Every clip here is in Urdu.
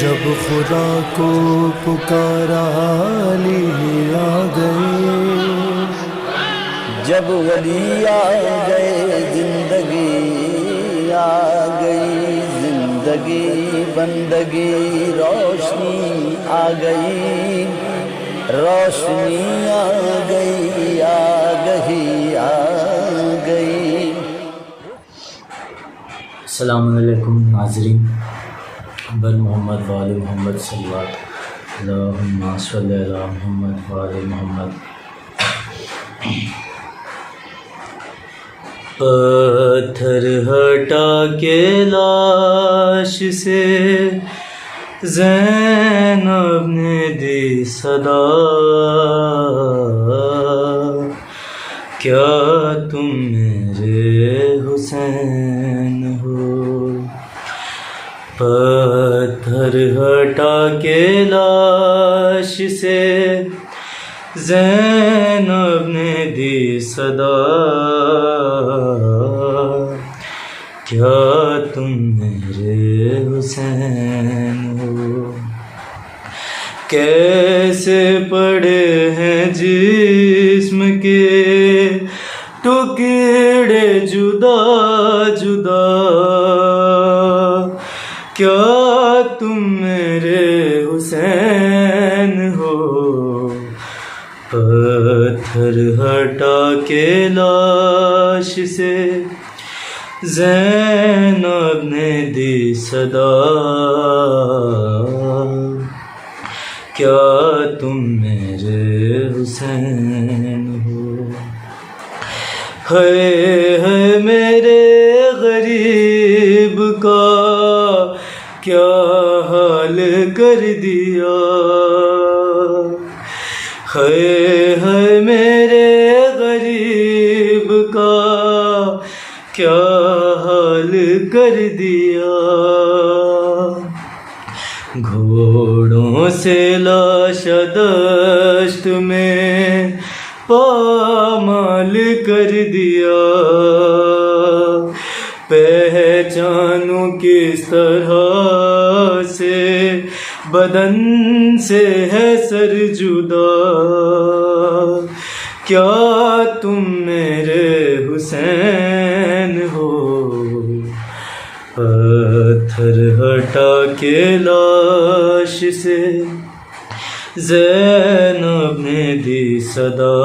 جب خدا کو پکارا علی آ گئے، جب ولی آ گئے زندگی آ گئی، زندگی بندگی روشنی آ گئی، روشنی آ گئی، آ گئی، آ گئی۔ السلام علیکم ناظرین، بر محمد وآل محمد صلوات، اللہم صلی علی محمد وآل محمد۔ پتھر ہٹا کے لاش سے زینب نے دی صدا، کیا تم میرے حسین ہو؟ پتھر ہٹا کے لاش سے زینب نے دی صدا، کیا تم میرے حسین ہو؟ کیسے پڑے ہیں جسم کے ٹکڑے جدا جدا، کیا تم میرے حسین ہو؟ پتھر ہٹا کے لاش سے زینب نے دی صدا، کیا تم میرے حسین ہو؟ ہے میرے غریب کا کیا حال کر دیا، ہے میرے غریب کا کیا حال کر دیا، گھوڑوں سے لاش دشت میں پامال کر دیا، پہچانوں کس طرح سے بدن سے ہے سر جدا، کیا تم میرے حسین ہو؟ پتھر ہٹا کے لاش سے زینب نے دی صدا،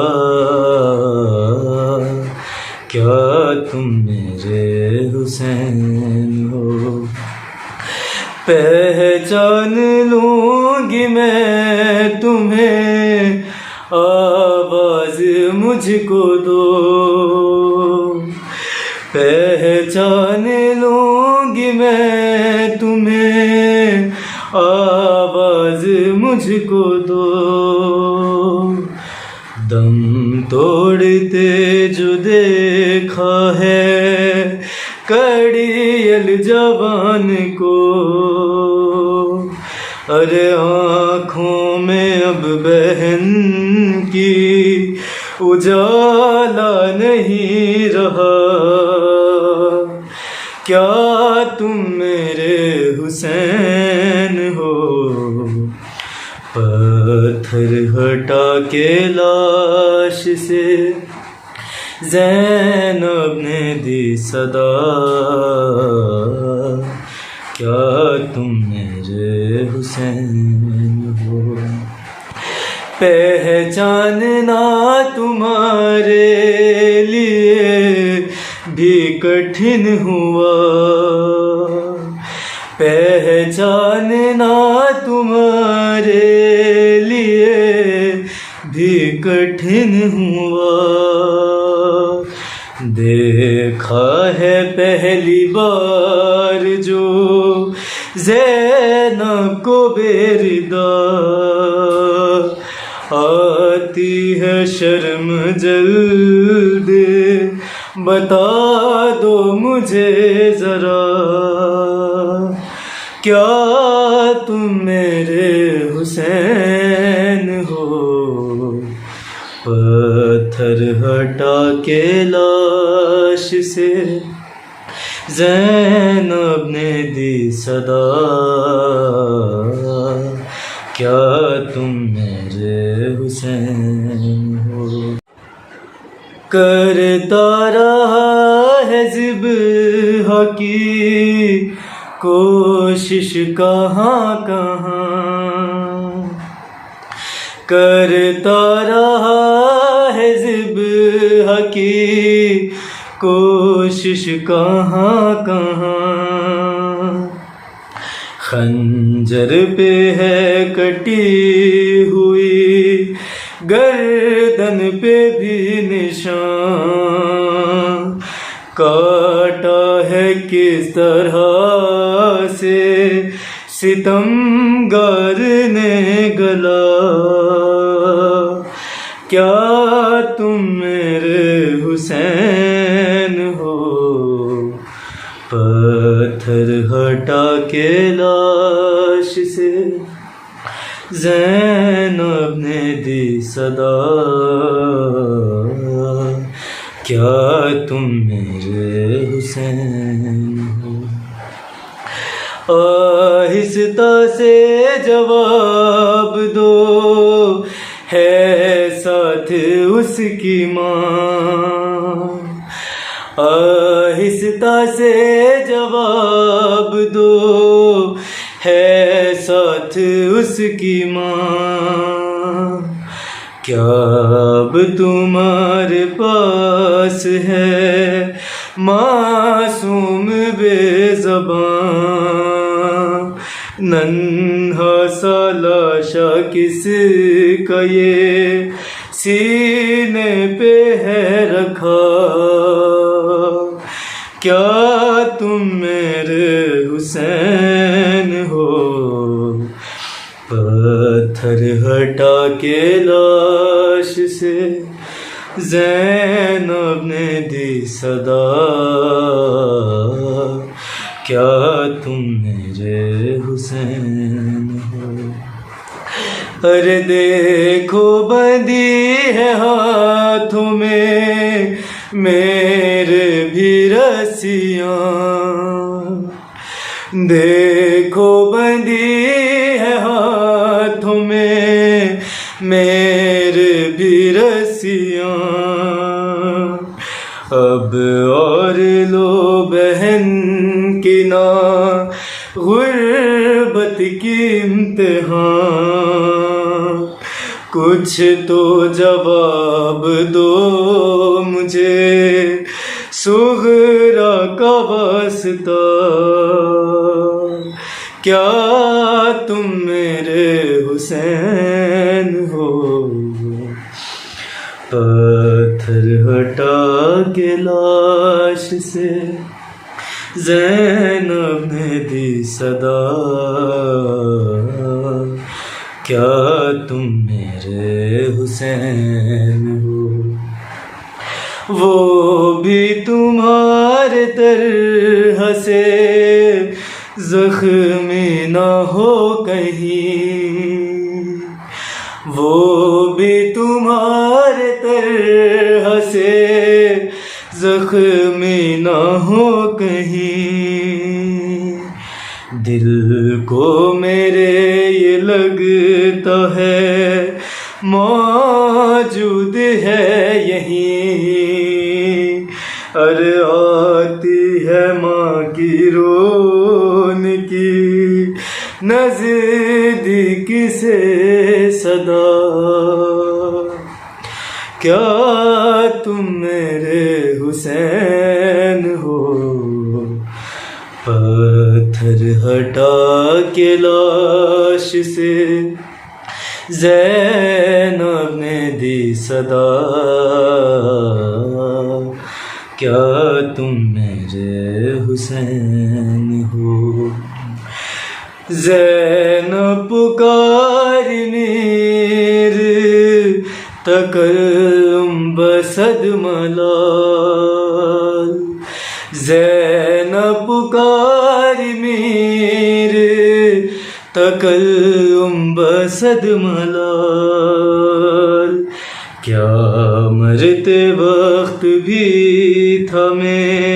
کیا تم میرے حسین ہو؟ پہچان لوں گی میں تمہیں، آواز مجھ کو دو، پہچان لوں گی میں تمہیں، آواز مجھ کو دو، دم توڑتے جو دیکھا ہے کڑیل جوان کو، ارے آنکھوں میں اب بہن کی اجالا نہیں رہا، کیا تم میرے حسین ہو؟ پتھر ہٹا کے لاش سے زینب نے دی صدا، کیا تم میرے حسین ہو؟ پہچاننا تمہارے لیے بھی کٹھن ہوا، پہچاننا تمہارے لیے بھی کٹھن ہوا، دیکھا ہے پہلی بار جو زینب کو بیردہ، آتی ہے شرم جلدی بتا دو مجھے ذرا، کیا تم میرے حسین ہو؟ پتھر ہٹا کے لاش سے زینب نے دی صدا کیا تم میرے حسین ہو. کرتا رہا ہے ذبح کی کوشش کہاں کہاں، کرتا رہا ہے ذبح کی کوشش کہاں کہاں. خنجر پہ ہے کٹی ہوئی گردن پہ بھی نشان، کاٹا ہے کس طرح سے ستمگر نے گلا. کیا تم میرے حسین ہو، پتھر ہٹا کے لاش سے زینب نے دی صدا کیا تم میرے حسین ہو. آہستہ سے جواب دو ہے ساتھ اس کی ماں، آہستہ سے جواب دو ہے ساتھ اس کی ماں. کیا اب تمہارے پاس ہے معصوم بے زبان، ننھا سا لاشا کس کا یہ سینے پہ ہے رکھا. کیا تم میرے حسین ہو، پتھر ہٹا کے لاش سے زینب نے دی صدا کیا تم میرے حسین ہو. ارے دیکھو بندی ہے ہاتھوں میں میرے بھی رسیاں، دیکھو بندی ہے ہاتھوں میں میرے بھی رسیاں. اب اور لو بہن کی نا غربت کی امتحان، کچھ تو جواب دو مجھے صغرا کا واسطہ. کیا تم میرے حسین ہو، پتھر ہٹا کے لاش سے زینب نے دی صدا کیا تم میرے حسین ہو. وہ بھی تمہارے طرح سے زخمی نہ ہو کہیں، وہ بھی تمہارے طرح سے زخمی نہ ہو کہیں. دل کو میرے یہ لگتا ہے موجود ہے یہیں، ارے آتی ہے ماں کی رون کی نزدیک سے صدا. کیا تم میرے حسین ہو، پتھر ہٹا کے لاش سے زینب نے دی صدا کیا تم میرے حسین ہو. زینب پکاری میر تکلم بصد ملال، زینب پکاری میر تکلم بصد ملال. کیا مرتے وقت بھی تھا میں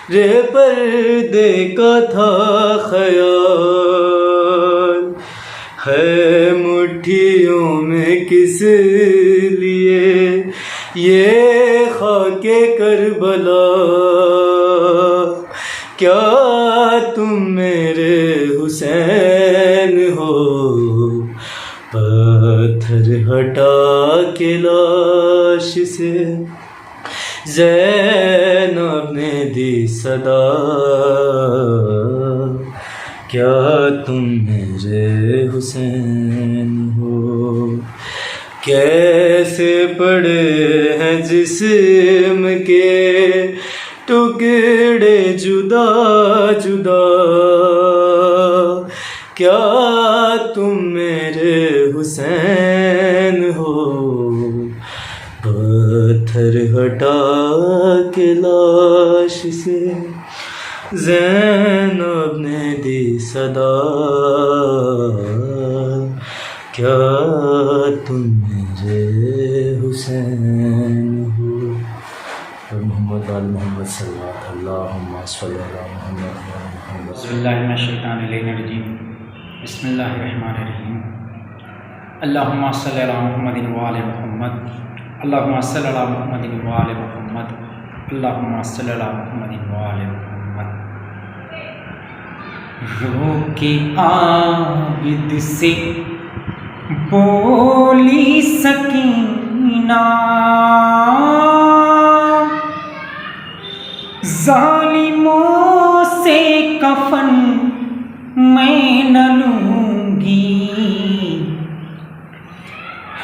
رے پردے کا تھا خیال، ہے مٹھیوں میں کس لیے یہ خاک کربلا، کیا تم میرے حسین ہو، پتھر ہٹا کے لاش سے زینب نے دی صدا، کیا تم میرے حسین ہو، کیسے پڑے ہیں جسم کے ٹکڑے جدا جدا، کیا تم میرے حسین ہو، پتھر ہٹا کے لاش سے زینب نے دی صدا، کیا تم میرے حسین ہو۔ اور محمد آل محمد صلی اللہ علیہ وسلم، اللہم صلی علی محمد وعلی محمد۔ بسم اللہ من الشیطان الرجیم، بسم اللہ الرحمن الرحیم، اللہم صلی علی محمد وعلی محمد، اللہم صلی علی محمد وعلی محمد، اللہم صلی علی محمد وعلی محمد۔ رو کے عابد سے بولی سکینہ، ظالموں سے کفن میں نہ لوں گی،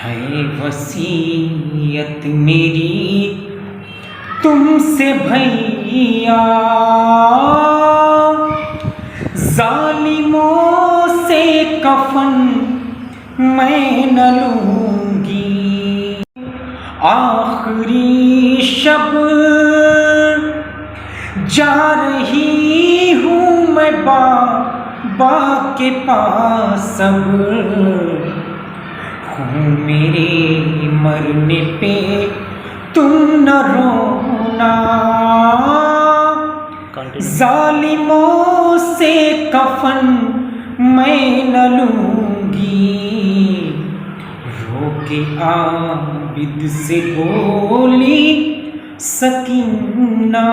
ہے وصیت میری تم سے بھیا، ظالموں سے کفن میں نہ لوں گی، آخری شب جا رہی ہوں میں بابا کے پاس، اب ہوں میرے مرنے پہ تم نہ رونا، ظالموں سے کفن میں نہ لوں گی، رو کے عابد سے بولی سکینہ،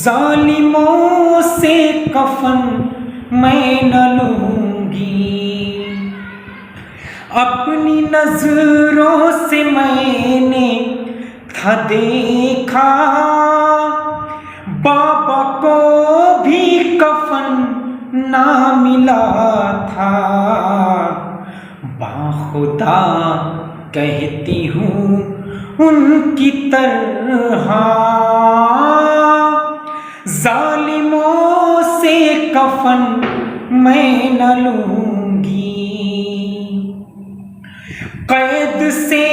ظالموں سے کفن میں نہ لوں گی، اپنی نظروں سے میں نے تھا دیکھا، بابا کو بھی کفن نہ ملا تھا، باخدا کہتی ہوں ان کی طرح، ظالموں سے کفن میں نہ لوں گی، قید سے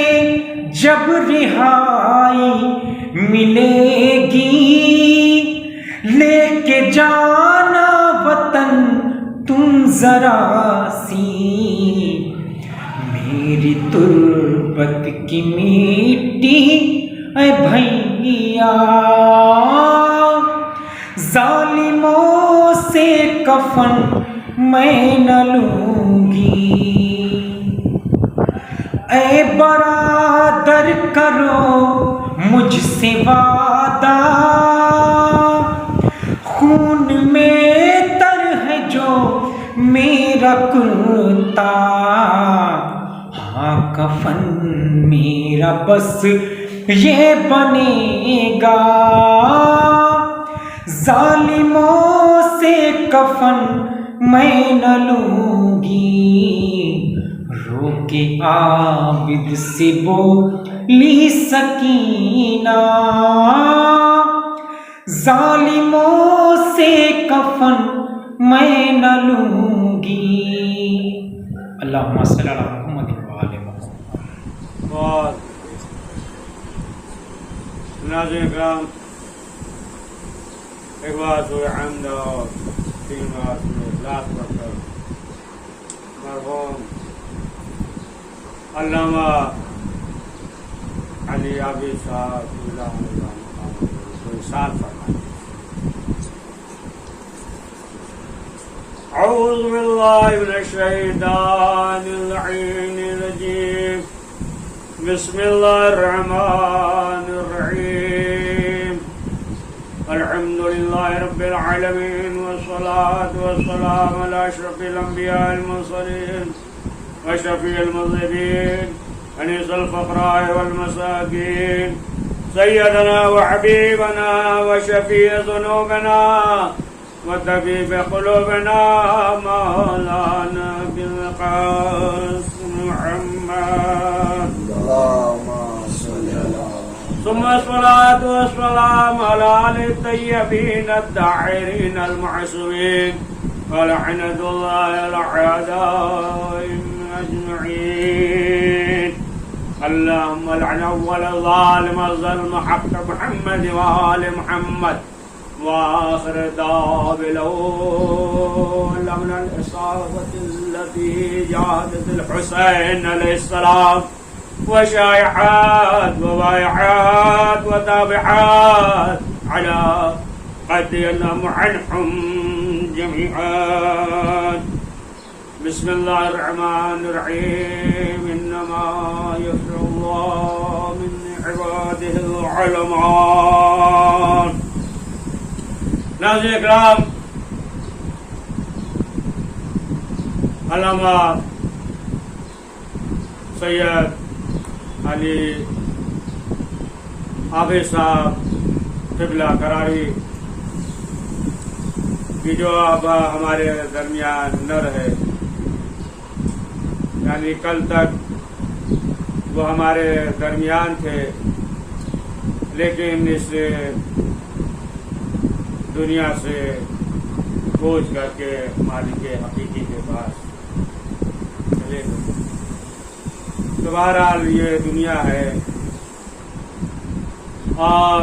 جب رہائی ملے گی، لے کے جانا وطن تم ذرا سی، میری تربت کی مٹی اے بھیا، ظالموں سے کفن میں نہ لوں گی، اے برادر کرو مجھ سے وعدہ، خون میں تر ہے جو میرا کرتا، ہاں کفن میرا بس یہ بنے گا، ظالموں سے کفن میں نہ لوں گی، رو کے عابد سے بولی سکینہ، ظالموں سے کفن میں نہ لوں گی، اللہم صلی علی محمد وعلی محمد۔ ناظرین کرام، ایک بار سورہ حمد اور 3 بار سورہ اخلاص پڑھ کر مرحوم علامہ علی عابد صاحب ارسال فرمائے. اعوذ باللہ من الشیطان اللعین الرجیم. بسم اللہ الرحمن الرحیم. الحمد للہ رب العالمین والصلاة والسلام علی اشرف الانبیاء المرسلین وشفیع المذنبین انیس الفقراء والمساکین سیدنا وحبیبنا وشفیع ذنوبنا وطبیب قلوبنا مولانا بالقاسم محمد. ثم الصلاة والسلام على آل الطيبين الطاهرين المعصومين ولعنة الله على الأعداء أجمعين. اللهم لعن أول الظالم الظلم حق محمد وآل محمد وآخر دابله من الإصابة التي جاءت الحسين عليه السلام وشائحات وبائعات وتابعات على قتل اللهم عنهم جميعا. بسم الله الرحمن الرحيم. إنما يخشى الله من عباده العلماء. ناظرین اکرام، علامہ سید علی عابد صاحب قبلہ قراری کی جو اب ہمارے درمیان نہ رہے، یعنی کل تک وہ ہمارے درمیان تھے، لیکن اس دنیا سے کوچ کر کے مالک حقیقی کے پاس چلے گئے. تو بہرحال یہ دنیا ہے، اور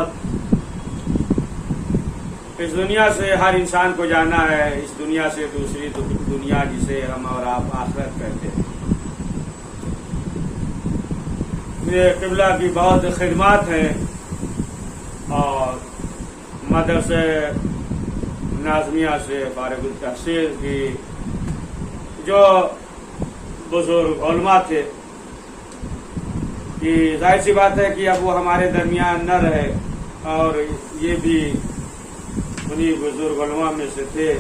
اس دنیا سے ہر انسان کو جانا ہے. اس دنیا سے دوسری دنیا جسے ہم اور آپ آخرت کہتے ہیں. یہ قبلہ کی بہت خدمات ہیں، اور مدرسے ناظمیہ سے فارغ التحصیل کی جو بزرگ علماء تھے، کہ ظاہر سی بات ہے کہ اب وہ ہمارے درمیان نہ رہے، اور یہ بھی انہی بزرگ علماء میں سے تھے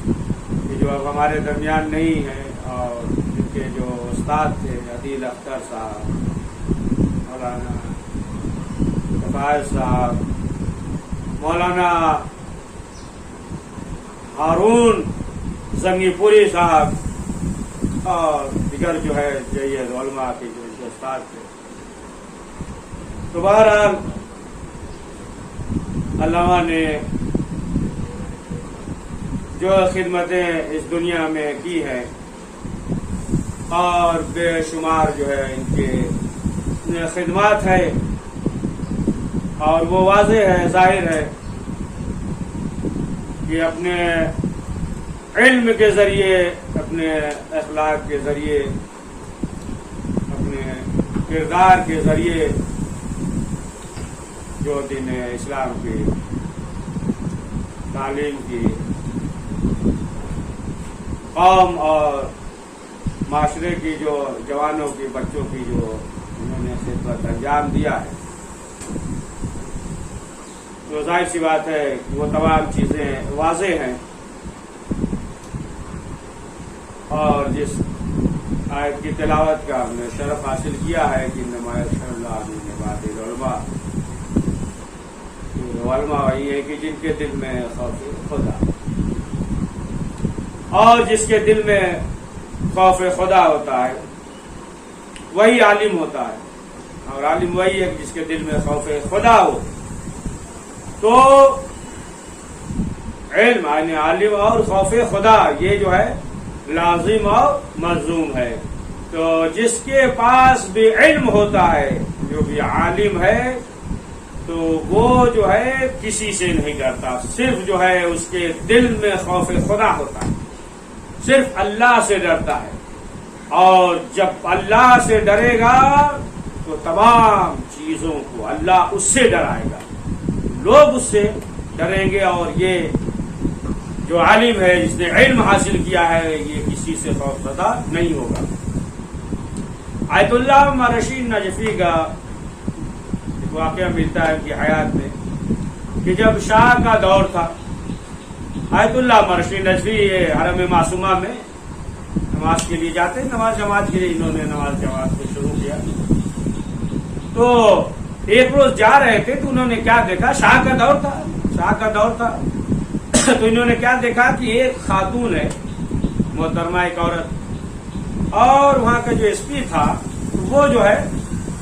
کہ جو اب ہمارے درمیان نہیں ہیں، اور جن کے جو استاد تھے عدیل اختر صاحب، مولانا کفایت صاحب، مولانا ہارون زنگی پوری صاحب، اور دیگر جو ہے جید علماء کے جو استاد تھے. تو بہرحال علامہ نے جو خدمتیں اس دنیا میں کی ہیں، اور بے شمار جو ہے ان کے خدمات ہے، اور وہ واضح ہے، ظاہر ہے کہ اپنے علم کے ذریعے، اپنے اخلاق کے ذریعے، اپنے کردار کے ذریعے جو دین اسلام کی تعلیم کی، قوم اور معاشرے کی جو جوانوں کی، بچوں کی جو انہوں نے خدمت انجام دیا ہے، تو ظاہر سی بات ہے کہ وہ تمام چیزیں واضح ہیں. اور جس آیت کی تلاوت کا ہم نے شرف حاصل کیا ہے کہ نمایش اللہ نے بات علماء، علماء وہی ہے کہ جن کے دل میں خوف خدا، اور جس کے دل میں خوف خدا ہوتا ہے وہی عالم ہوتا ہے، اور عالم وہی ہے جس کے دل میں خوف خدا ہو. تو علم یعنی عالم اور خوف خدا یہ جو ہے لازم اور ملزوم ہے. تو جس کے پاس بھی علم ہوتا ہے، جو بھی عالم ہے، تو وہ جو ہے کسی سے نہیں ڈرتا، صرف جو ہے اس کے دل میں خوف خدا ہوتا ہے، صرف اللہ سے ڈرتا ہے. اور جب اللہ سے ڈرے گا تو تمام چیزوں کو اللہ اس سے ڈرائے گا. لوگ اس سے ڈریں گے، اور یہ جو عالم ہے جس نے علم حاصل کیا ہے یہ کسی سے خوف زدہ نہیں ہوگا۔ آیت اللہ رشید نجفی کا ایک واقعہ ملتا ہے ان کی حیات میں کہ جب شاہ کا دور تھا، آیت اللہ رشید نجفی حرم معصومہ میں نماز کے لیے جاتے ہیں، نماز جماعت کے لیے انہوں نے نماز جماعت کو شروع کیا۔ تو ایک روز جا رہے تھے تو انہوں نے کیا دیکھا، شاہ کا دور تھا تو انہوں نے کیا دیکھا کہ ایک خاتون ہے محترمہ، ایک عورت، اور وہاں کا جو ایس پی تھا وہ جو ہے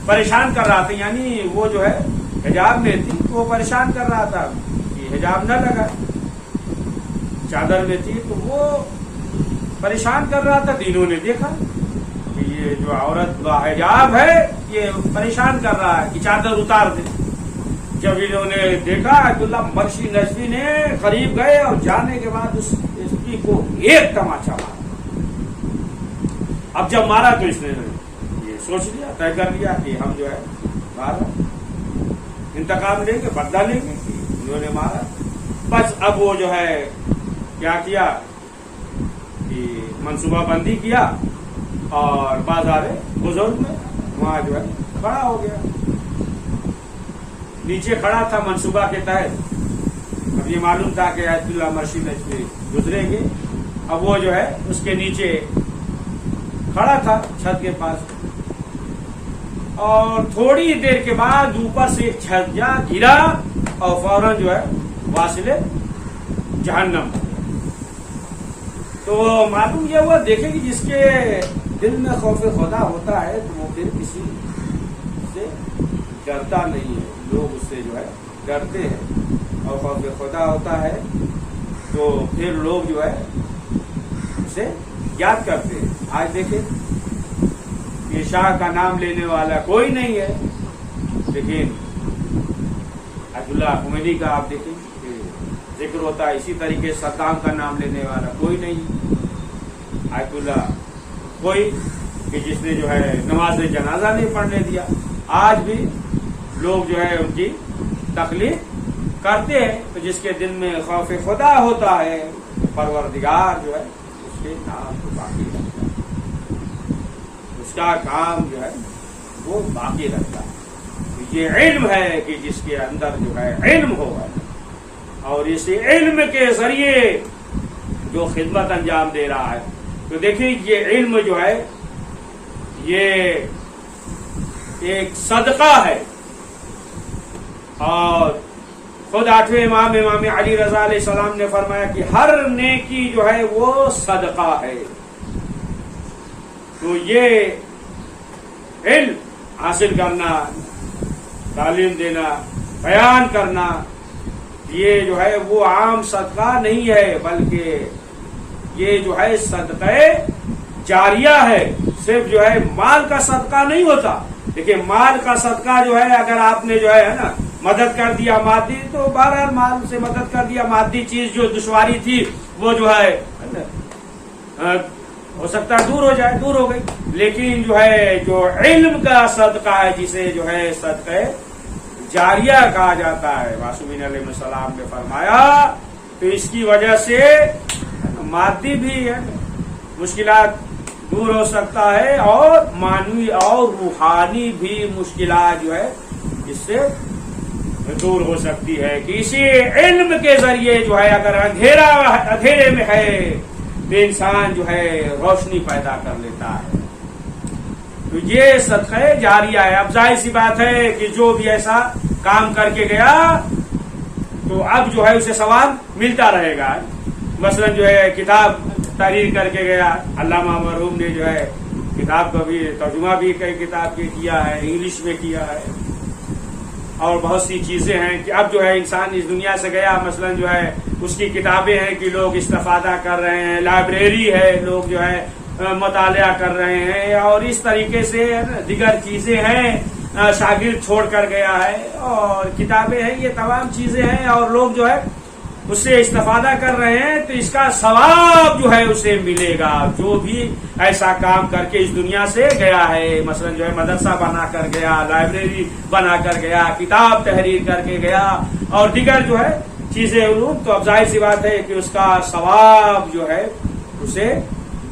پریشان کر رہا تھا، یعنی وہ جو ہے حجاب میں تھی تو وہ پریشان کر رہا تھا کہ حجاب نہ لگا، چادر میں تھی تو وہ پریشان کر رہا تھا۔ تو انہوں نے دیکھا کہ یہ جو عورت باحجاب ہے یہ پریشان کر رہا ہے کہ چادر اتار دے۔ جب انہوں نے دیکھا آیت اللہ مرشی نجفی نے قریب گئے اور جانے کے بعد اس ایس پی کو ایک تماچا مارا۔ اب جب مارا تو اس نے یہ سوچ لیا، طے کر لیا کہ ہم جو ہے مارا انتقام لیں گے، بدلہ لیں گے، انہوں نے مارا۔ بس اب وہ جو ہے کیا کیا کہ منصوبہ بندی کیا اور بازار بزرگ میں وہاں جو ہے کھڑا ہو گیا، نیچے کھڑا تھا منصوبہ کے تحت۔ اب یہ معلوم تھا کہ آیت اللہ مرشی نجفی گزریں گے، اب وہ جو ہے اس کے نیچے کھڑا تھا چھت کے پاس، اور تھوڑی دیر کے بعد اوپر سے ایک چھجا گرا اور فوراً جو ہے واصل جہنم۔ تو معلوم یہ ہوا، دیکھیں کہ جس کے دل میں خوف خدا ہوتا ہے تو وہ پھر کسی سے ڈرتا نہیں ہے، لوگ اس سے جو ہے ڈرتے ہیں، اور خوف خدا ہوتا ہے تو پھر لوگ جو ہے اسے یاد کرتے ہیں۔ آج دیکھیں یہ شاہ کا نام لینے والا کوئی نہیں ہے، لیکن آیت اللہ خمینی کا آپ دیکھیں کہ ذکر ہوتا ہے، اسی طریقے صدام کا نام لینے والا کوئی نہیں، آیت اللہ کوئی کہ جس نے جو ہے نماز جنازہ نہیں پڑھنے دیا۔ آج بھی لوگ جو ہے ان کی تقلید کرتے ہیں، تو جس کے دل میں خوف خدا ہوتا ہے پروردگار جو ہے اس کے نام کو باقی رکھتا ہے، اس کا کام جو ہے وہ باقی رکھتا ہے۔ یہ علم ہے کہ جس کے اندر جو ہے علم ہوگا، اور اس علم کے ذریعے جو خدمت انجام دے رہا ہے۔ تو دیکھیں یہ علم جو ہے یہ ایک صدقہ ہے، اور خود 8ویں امام علی رضا علیہ السلام نے فرمایا کہ ہر نیکی جو ہے وہ صدقہ ہے۔ تو یہ علم حاصل کرنا، تعلیم دینا، بیان کرنا، یہ جو ہے وہ عام صدقہ نہیں ہے، بلکہ یہ جو ہے صدقہ جاریہ ہے۔ صرف جو ہے مال کا صدقہ نہیں ہوتا، دیکھیں مال کا صدقہ جو ہے اگر آپ نے جو ہے نا مدد کر دیا مادی، تو بہرحال مال سے مدد کر دیا، مادی چیز جو دشواری تھی وہ جو ہے ہو سکتا ہے دور ہو جائے، دور ہو گئی، لیکن جو ہے جو علم کا صدقہ ہے جسے جو ہے صدقہ جاریہ کہا جاتا ہے، معصومین علیہ السلام نے فرمایا، تو اس کی وجہ سے مادی بھی مشکلات دور ہو سکتا ہے، اور معنوی اور روحانی بھی مشکلات جو ہے اس سے دور ہو سکتی ہے، کہ اسی علم کے ذریعے جو ہے اگر اندھیرے میں ہے تو انسان جو ہے روشنی پیدا کر لیتا ہے۔ تو یہ صدقہ جاریہ ہے۔ اب ظاہر سی بات ہے کہ جو بھی ایسا کام کر کے گیا تو اب جو ہے اسے ثواب ملتا رہے گا۔ مثلا جو ہے کتاب تحریر کر کے گیا، علامہ مرحوم نے جو ہے کتاب کا بھی ترجمہ بھی کئی کتاب کے کیا ہے، انگلش میں کیا ہے، اور بہت سی چیزیں ہیں کہ اب جو ہے انسان اس دنیا سے گیا، مثلا جو ہے اس کی کتابیں ہیں کہ لوگ استفادہ کر رہے ہیں، لائبریری ہے، لوگ جو ہے مطالعہ کر رہے ہیں، اور اس طریقے سے دیگر چیزیں ہیں، شاگرد چھوڑ کر گیا ہے، اور کتابیں ہیں، یہ تمام چیزیں ہیں، اور لوگ جو ہے اس سے استفادہ کر رہے ہیں تو اس کا ثواب جو ہے اسے ملے گا. جو بھی ایسا کام کر کے اس دنیا سے گیا ہے، مثلا جو ہے مدرسہ بنا کر گیا، لائبریری بنا کر گیا، کتاب تحریر کر کے گیا اور دیگر جو ہے چیزیں علوم، تو اب ظاہر سی بات ہے کہ اس کا ثواب جو ہے اسے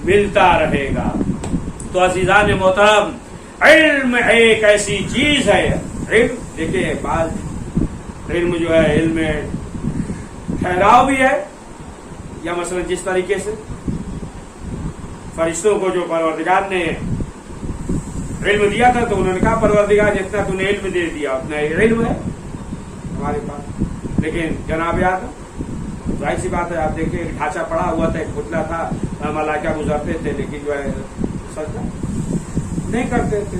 ملتا رہے گا. تو عزیزان محترم، علم ایک ایسی چیز ہے. علم دیکھیے، بعض علم جو ہے علم ٹھہراؤ بھی ہے، یا مثلا جس طریقے سے فرشتوں کو جو پروردگار نے علم دیا تھا تو انہوں نے کہا پروردگار جتنا تو نے علم دے دیا اتنا علم ہے ہمارے پاس. لیکن جناب آدم، ظاہر سی بات ہے، آپ دیکھیں ایک ڈھانچہ پڑا ہوا تھا، ایک پتلا تھا، ملائکہ گزرتے تھے لیکن جو ہے سجدہ نہیں کرتے تھے.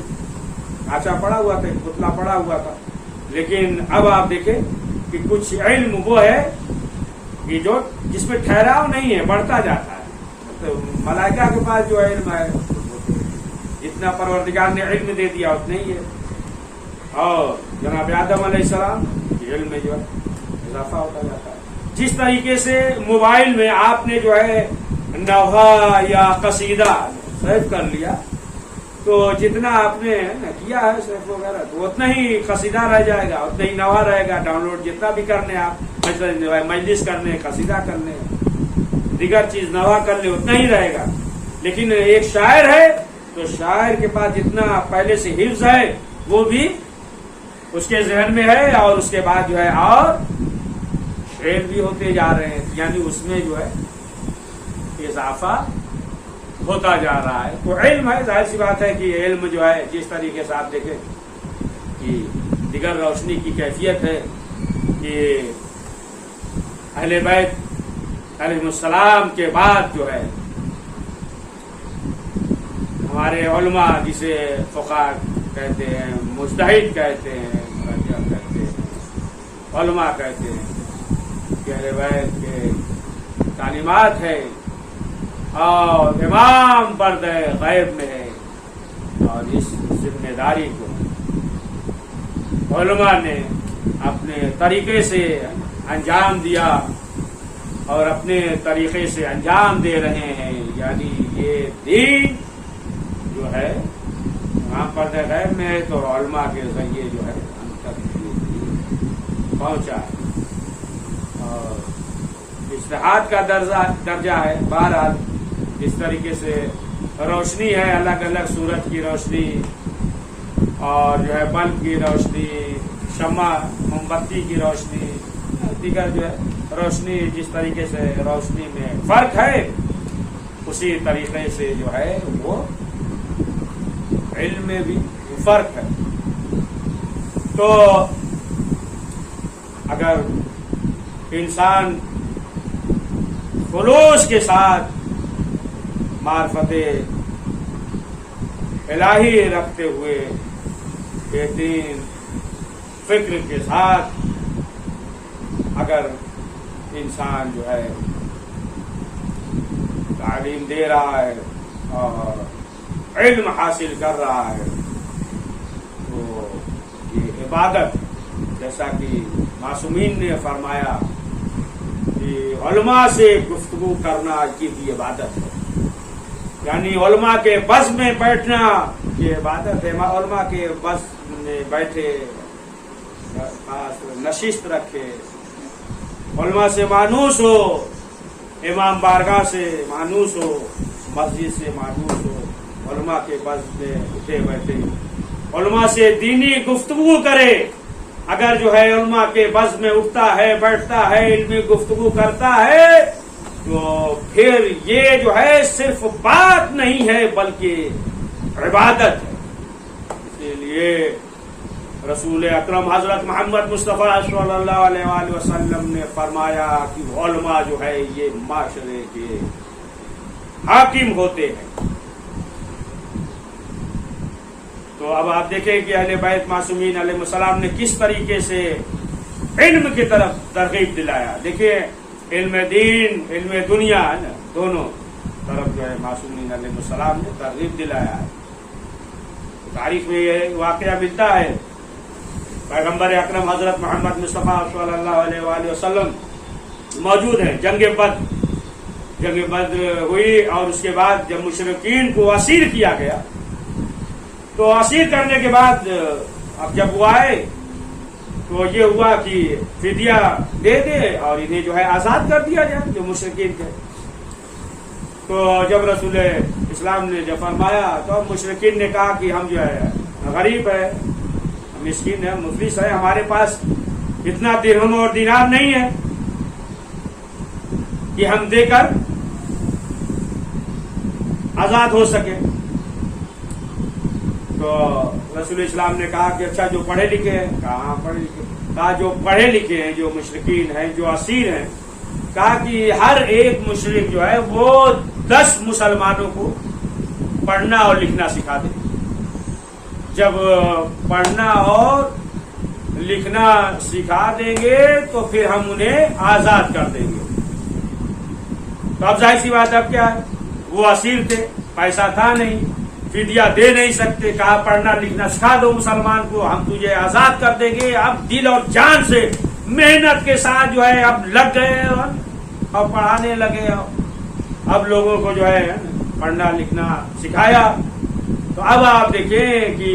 ڈھانچہ پڑا ہوا تھا، ایک پتلا پڑا ہوا تھا. لیکن اب آپ دیکھیں کہ کچھ علم وہ ہے کہ جو جس میں ٹھہراؤ نہیں ہے، بڑھتا جاتا ہے. تو ملائکہ کے پاس جو علم ہے، جتنا پروردگار نے علم دے دیا اتنا ہی ہے. اور جناب آدم علیہ السلام علم میں جو ہے اضافہ ہوتا جاتا ہے. جس طریقے سے موبائل میں آپ نے جو ہے نوحہ یا قصیدہ سیو کر لیا تو جتنا آپ نے کیا ہے سیف وغیرہ تو اتنا ہی قصیدہ رہ جائے گا، اتنا ہی نوحہ رہے گا. ڈاؤن لوڈ جتنا بھی کرنے آپ مجلس کرنے، قصیدہ کرنے، دیگر چیز نوحہ کر لے اتنا ہی رہے گا. لیکن ایک شاعر ہے تو شاعر کے پاس جتنا پہلے سے حفظ ہے وہ بھی اس کے ذہن میں ہے، اور اس کے بعد جو ہے اور شعر بھی ہوتے جا رہے ہیں، یعنی اس میں جو ہے اضافہ ہوتا جا رہا ہے. تو علم ہے، ظاہر سی بات ہے کہ علم جو ہے جس طریقے سے آپ دیکھیں کہ دیگر روشنی کی کیفیت ہے کہ اہل بیت علیہ السلام کے بعد جو ہے ہمارے علماء، جسے فقہ کہتے ہیں، مجتہد کہتے ہیں، مرجع کہتے ہیں، علماء کہتے ہیں کہ اہل بیت کے تعلیمات ہے اور امام پردہ غیب میں ہے، اور اس ذمہ داری کو علماء نے اپنے طریقے سے انجام دیا اور اپنے طریقے سے انجام دے رہے ہیں. یعنی یہ دین جو ہے امام پردہ غیب میں ہے تو علماء کے ذریعے جو ہے ہم تک پہنچا ہے. اور اجتہاد کا درجہ ہے. بہرحال اس طریقے سے روشنی ہے، الگ الگ سورج کی روشنی اور جو ہے بلب کی روشنی، شمع موم بتی کی روشنی، دیگر جو ہے روشنی، جس طریقے سے روشنی میں فرق ہے اسی طریقے سے جو ہے وہ علم میں بھی فرق ہے. تو اگر انسان خلوص کے ساتھ معرفت الہی رکھتے ہوئے بہترین فکر کے ساتھ اگر انسان جو ہے تعلیم دے رہا ہے اور علم حاصل کر رہا ہے تو یہ عبادت، جیسا کہ معصومین نے فرمایا کہ علماء سے گفتگو کرنا یہ بھی عبادت ہے. یعنی علماء کے بس میں بیٹھنا یہ عبادت ہے. علماء کے بس میں بیٹھے، نشست رکھے، علماء سے مانوس ہو، امام بارگاہ سے مانوس ہو، مسجد سے مانوس ہو، علماء کے بس میں اٹھے بیٹھے، علماء سے دینی گفتگو کرے. اگر جو ہے علماء کے بز میں اٹھتا ہے، بیٹھتا ہے، علمی گفتگو کرتا ہے تو پھر یہ جو ہے صرف بات نہیں ہے بلکہ عبادت ہے. اسی لیے رسول اکرم حضرت محمد مصطفیٰ صلی اللہ علیہ وآلہ وسلم نے فرمایا کہ علماء جو ہے یہ معاشرے کے حاکم ہوتے ہیں. تو اب آپ دیکھیں کہ اہل بیت معصومین علیہ السلام نے کس طریقے سے علم کی طرف ترغیب دلایا. دیکھیں علم دین، علم دنیا ہے نا، دونوں طرف جو ہے معصومین علیہ السلام نے ترغیب دلایا ہے. تاریخ میں یہ واقعہ ملتا ہے، پیغمبر اکرم حضرت محمد مصطفیٰ صلی اللہ علیہ وآلہ وسلم موجود ہیں. جنگ بدر ہوئی اور اس کے بعد جب مشرکین کو اسیر کیا گیا تو اسیر کرنے کے بعد اب جب وہ آئے تو یہ ہوا کہ فدیہ دے دے اور انہیں جو ہے آزاد کر دیا جائے جو مشرکین تھے. تو جب رسول اسلام نے جب فرمایا تو مشرکین نے کہا کہ ہم جو ہے غریب ہے, مسکین ہے, مفلس ہے, ہمارے پاس اتنا درہم اور دینار نہیں ہے کہ ہم دے کر آزاد ہو سکے. تو رسول اسلام نے کہا کہ اچھا جو پڑھے لکھے ہیں, کہا پڑھے لکھے, کہا جو پڑھے لکھے ہیں, جو مشرکین ہیں, جو اسیر ہیں, کہا کہ ہر ایک مشرک جو ہے وہ 10 مسلمانوں کو پڑھنا اور لکھنا سکھا دے. جب پڑھنا اور لکھنا سکھا دیں گے تو پھر ہم انہیں آزاد کر دیں گے. تو اب ظاہر سی بات اب کیا ہے, وہ اسیر تھے, پیسہ تھا نہیں, فدیہ دے نہیں سکتے, کہا پڑھنا لکھنا سکھا دو مسلمان کو, ہم تجھے آزاد کر دیں گے. اب دل اور جان سے محنت کے ساتھ جو ہے اب لگ گئے اور پڑھانے لگے. اب لوگوں کو جو ہے پڑھنا لکھنا سکھایا. تو اب آپ دیکھیں کہ